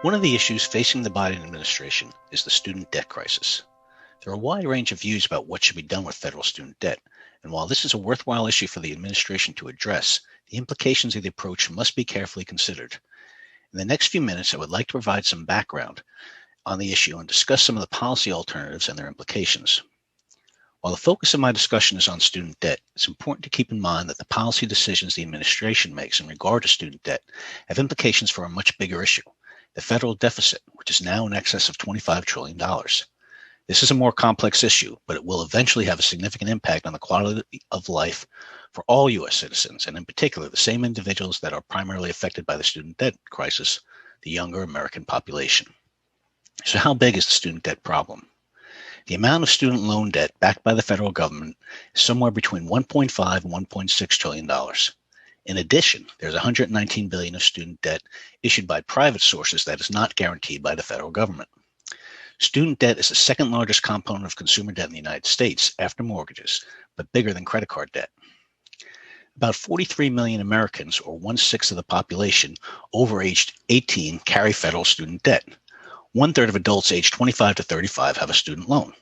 One of the issues facing the Biden administration is the student debt crisis. There are a wide range of views about what should be done with federal student debt, and while this is a worthwhile issue for the administration to address, the implications of the approach must be carefully considered. In the next few minutes, I would like to provide some background on the issue and discuss some of the policy alternatives and their implications. While the focus of my discussion is on student debt, it's important to keep in mind that the policy decisions the administration makes in regard to student debt have implications for a much bigger issue, the federal deficit, which is now in excess of $25 trillion. This is a more complex issue, but it will eventually have a significant impact on the quality of life for all U.S. citizens, and in particular, the same individuals that are primarily affected by the student debt crisis, the younger American population. So how big is the student debt problem? The amount of student loan debt backed by the federal government is somewhere between $1.5 and $1.6 trillion. In addition, there's $119 billion of student debt issued by private sources that is not guaranteed by the federal government. Student debt is the second largest component of consumer debt in the United States after mortgages, but bigger than credit card debt. About 43 million Americans, or 1/6 of the population, over age 18 carry federal student debt. 1/3 of adults aged 25 to 35 have a student loan.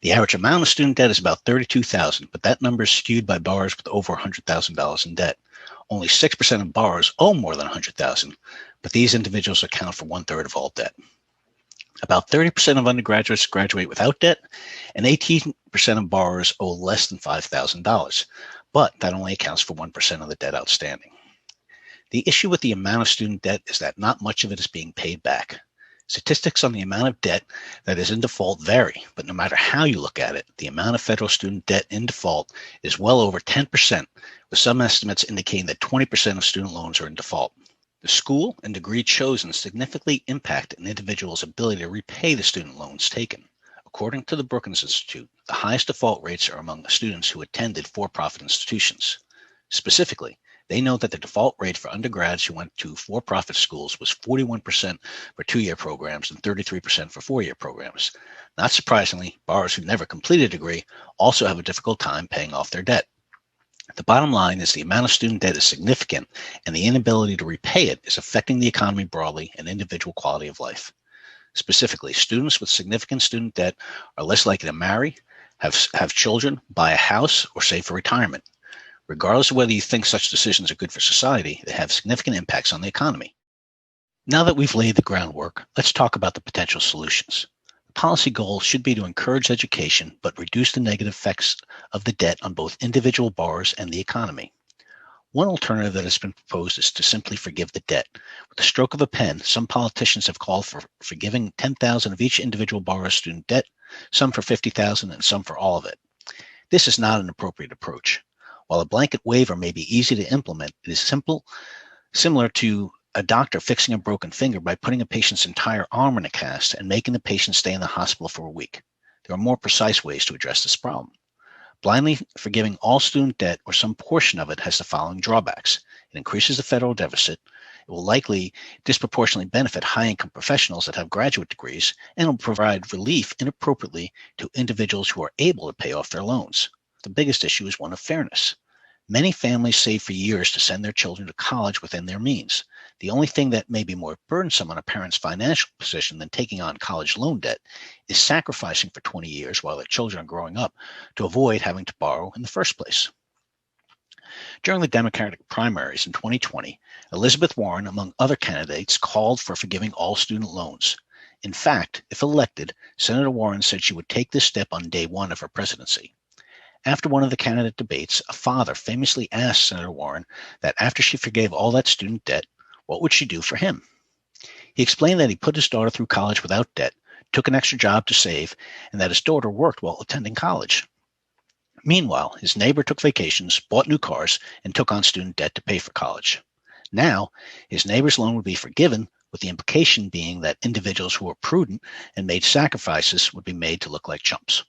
The average amount of student debt is about $32,000, but that number is skewed by borrowers with over $100,000 in debt. Only 6% of borrowers owe more than $100,000, but these individuals account for 1/3 of all debt. About 30% of undergraduates graduate without debt, and 18% of borrowers owe less than $5,000, but that only accounts for 1% of the debt outstanding. The issue with the amount of student debt is that not much of it is being paid back. Statistics on the amount of debt that is in default vary, but no matter how you look at it, the amount of federal student debt in default is well over 10%, with some estimates indicating that 20% of student loans are in default. The school and degree chosen significantly impact an individual's ability to repay the student loans taken. According to the Brookings Institute, the highest default rates are among students who attended for-profit institutions. Specifically, they know that the default rate for undergrads who went to for-profit schools was 41% for 2-year programs and 33% for 4-year programs. Not surprisingly, borrowers who never completed a degree also have a difficult time paying off their debt. The bottom line is the amount of student debt is significant, and the inability to repay it is affecting the economy broadly and individual quality of life. Specifically, students with significant student debt are less likely to marry, have children, buy a house, or save for retirement. Regardless of whether you think such decisions are good for society, they have significant impacts on the economy. Now that we've laid the groundwork, let's talk about the potential solutions. The policy goal should be to encourage education, but reduce the negative effects of the debt on both individual borrowers and the economy. One alternative that has been proposed is to simply forgive the debt. With the stroke of a pen, some politicians have called for forgiving $10,000 of each individual borrower's student debt, some for $50,000 and some for all of it. This is not an appropriate approach. While a blanket waiver may be easy to implement, it is similar to a doctor fixing a broken finger by putting a patient's entire arm in a cast and making the patient stay in the hospital for a week. There are more precise ways to address this problem. Blindly forgiving all student debt or some portion of it has the following drawbacks. It increases the federal deficit. It will likely disproportionately benefit high-income professionals that have graduate degrees, and will provide relief inappropriately to individuals who are able to pay off their loans. The biggest issue is one of fairness. Many families save for years to send their children to college within their means. The only thing that may be more burdensome on a parent's financial position than taking on college loan debt is sacrificing for 20 years while their children are growing up to avoid having to borrow in the first place. During the Democratic primaries in 2020, Elizabeth Warren, among other candidates, called for forgiving all student loans. In fact, if elected, Senator Warren said she would take this step on day one of her presidency. After one of the candidate debates, a father famously asked Senator Warren that after she forgave all that student debt, what would she do for him? He explained that he put his daughter through college without debt, took an extra job to save, and that his daughter worked while attending college. Meanwhile, his neighbor took vacations, bought new cars, and took on student debt to pay for college. Now, his neighbor's loan would be forgiven, with the implication being that individuals who were prudent and made sacrifices would be made to look like chumps.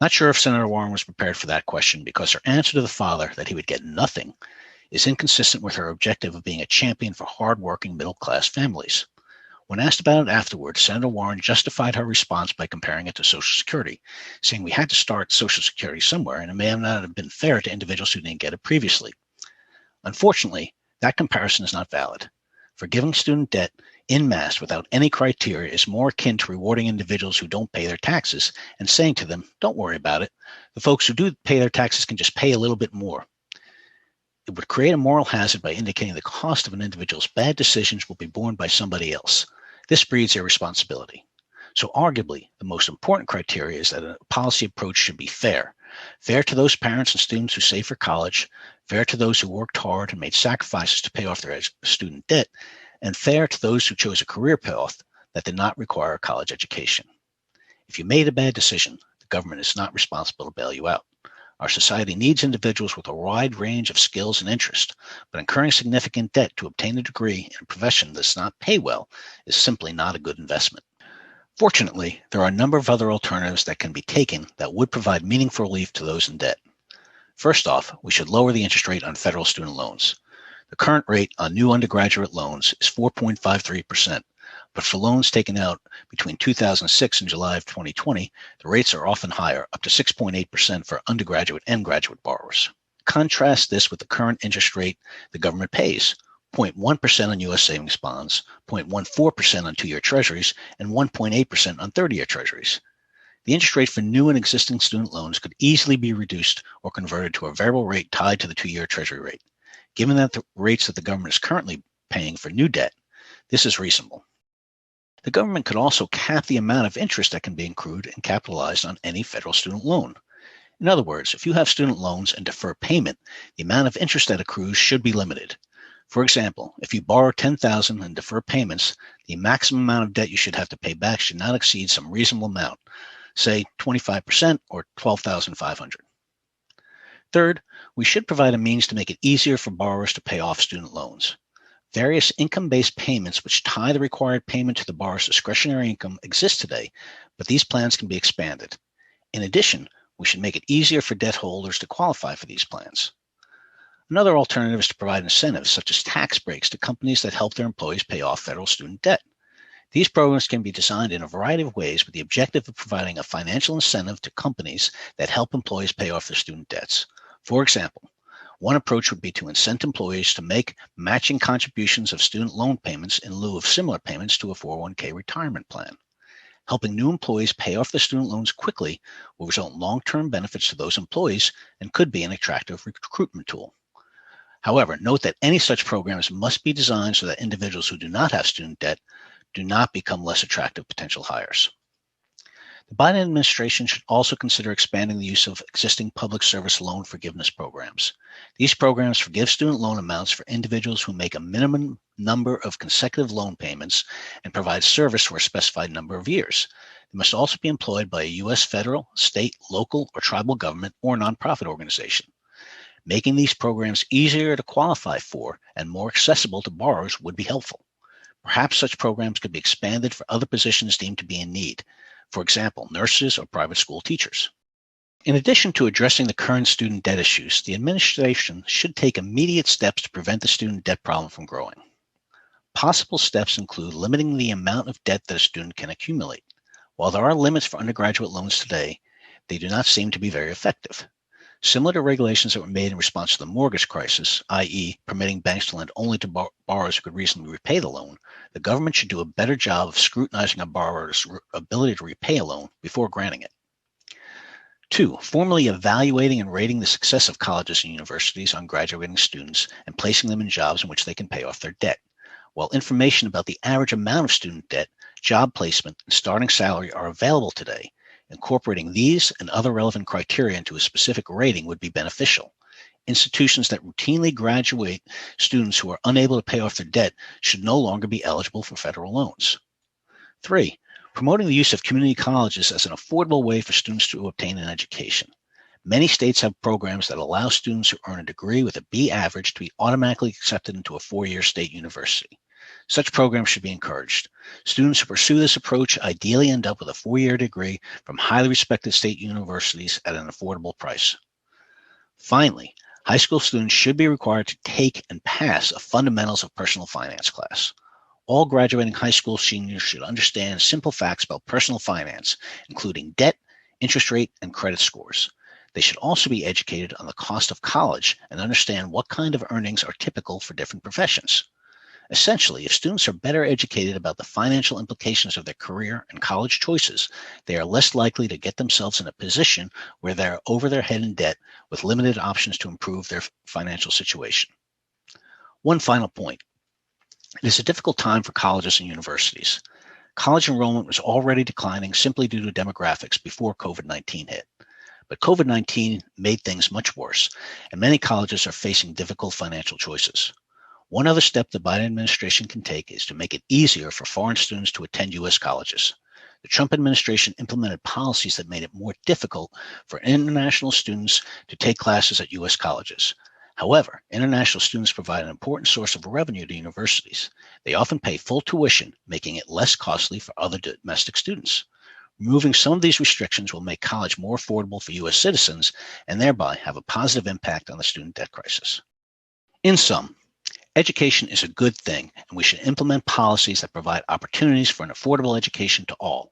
Not sure if Senator Warren was prepared for that question, because her answer to the father that he would get nothing is inconsistent with her objective of being a champion for hardworking middle-class families. When asked about it afterwards, Senator Warren justified her response by comparing it to Social Security, saying we had to start Social Security somewhere, and it may not have been fair to individuals who didn't get it previously. Unfortunately, that comparison is not valid. Forgiving student debt en masse without any criteria is more akin to rewarding individuals who don't pay their taxes and saying to them, don't worry about it. The folks who do pay their taxes can just pay a little bit more. It would create a moral hazard by indicating the cost of an individual's bad decisions will be borne by somebody else. This breeds irresponsibility. So arguably, the most important criteria is that a policy approach should be fair. Fair to those parents and students who save for college, fair to those who worked hard and made sacrifices to pay off their student debt, and fair to those who chose a career path that did not require a college education. If you made a bad decision, the government is not responsible to bail you out. Our society needs individuals with a wide range of skills and interests, but incurring significant debt to obtain a degree in a profession that does not pay well is simply not a good investment. Fortunately, there are a number of other alternatives that can be taken that would provide meaningful relief to those in debt. First off, we should lower the interest rate on federal student loans. The current rate on new undergraduate loans is 4.53%, but for loans taken out between 2006 and July of 2020, the rates are often higher, up to 6.8% for undergraduate and graduate borrowers. Contrast this with the current interest rate the government pays, 0.1% on U.S. savings bonds, 0.14% on 2-year treasuries, and 1.8% on 30-year treasuries. The interest rate for new and existing student loans could easily be reduced or converted to a variable rate tied to the 2-year treasury rate. Given that the rates that the government is currently paying for new debt, this is reasonable. The government could also cap the amount of interest that can be accrued and capitalized on any federal student loan. In other words, if you have student loans and defer payment, the amount of interest that accrues should be limited. For example, if you borrow $10,000 and defer payments, the maximum amount of debt you should have to pay back should not exceed some reasonable amount, say 25% or $12,500. Third, we should provide a means to make it easier for borrowers to pay off student loans. Various income-based payments which tie the required payment to the borrower's discretionary income exist today, but these plans can be expanded. In addition, we should make it easier for debt holders to qualify for these plans. Another alternative is to provide incentives such as tax breaks to companies that help their employees pay off federal student debt. These programs can be designed in a variety of ways with the objective of providing a financial incentive to companies that help employees pay off their student debts. For example, one approach would be to incent employees to make matching contributions of student loan payments in lieu of similar payments to a 401k retirement plan. Helping new employees pay off their student loans quickly will result in long-term benefits to those employees and could be an attractive recruitment tool. However, note that any such programs must be designed so that individuals who do not have student debt do not become less attractive potential hires. The Biden administration should also consider expanding the use of existing public service loan forgiveness programs. These programs forgive student loan amounts for individuals who make a minimum number of consecutive loan payments and provide service for a specified number of years. They must also be employed by a U.S. federal, state, local, or tribal government or nonprofit organization. Making these programs easier to qualify for and more accessible to borrowers would be helpful. Perhaps such programs could be expanded for other positions deemed to be in need. For example, nurses or private school teachers. In addition to addressing the current student debt issues, the administration should take immediate steps to prevent the student debt problem from growing. Possible steps include limiting the amount of debt that a student can accumulate. While there are limits for undergraduate loans today, they do not seem to be very effective. Similar to regulations that were made in response to the mortgage crisis, i.e. permitting banks to lend only to borrowers who could reasonably repay the loan, the government should do a better job of scrutinizing a borrower's ability to repay a loan before granting it. 2, formally evaluating and rating the success of colleges and universities on graduating students and placing them in jobs in which they can pay off their debt. While information about the average amount of student debt, job placement, and starting salary are available today, incorporating these and other relevant criteria into a specific rating would be beneficial. Institutions that routinely graduate students who are unable to pay off their debt should no longer be eligible for federal loans. 3, promoting the use of community colleges as an affordable way for students to obtain an education. Many states have programs that allow students who earn a degree with a B average to be automatically accepted into a 4-year state university. Such programs should be encouraged. Students who pursue this approach ideally end up with a 4-year degree from highly respected state universities at an affordable price. Finally, high school students should be required to take and pass a Fundamentals of Personal Finance class. All graduating high school seniors should understand simple facts about personal finance, including debt, interest rate, and credit scores. They should also be educated on the cost of college and understand what kind of earnings are typical for different professions. Essentially, if students are better educated about the financial implications of their career and college choices, they are less likely to get themselves in a position where they are over their head in debt with limited options to improve their financial situation. One final point. It is a difficult time for colleges and universities. College enrollment was already declining simply due to demographics before COVID-19 hit. But COVID-19 made things much worse, and many colleges are facing difficult financial choices. One other step the Biden administration can take is to make it easier for foreign students to attend U.S. colleges. The Trump administration implemented policies that made it more difficult for international students to take classes at U.S. colleges. However, international students provide an important source of revenue to universities. They often pay full tuition, making it less costly for other domestic students. Removing some of these restrictions will make college more affordable for U.S. citizens and thereby have a positive impact on the student debt crisis. In sum, education is a good thing, and we should implement policies that provide opportunities for an affordable education to all.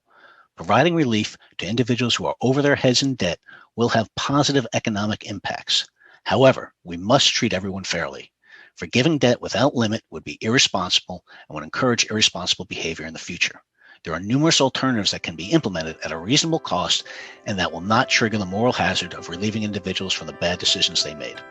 Providing relief to individuals who are over their heads in debt will have positive economic impacts. However, we must treat everyone fairly. Forgiving debt without limit would be irresponsible and would encourage irresponsible behavior in the future. There are numerous alternatives that can be implemented at a reasonable cost and that will not trigger the moral hazard of relieving individuals from the bad decisions they made.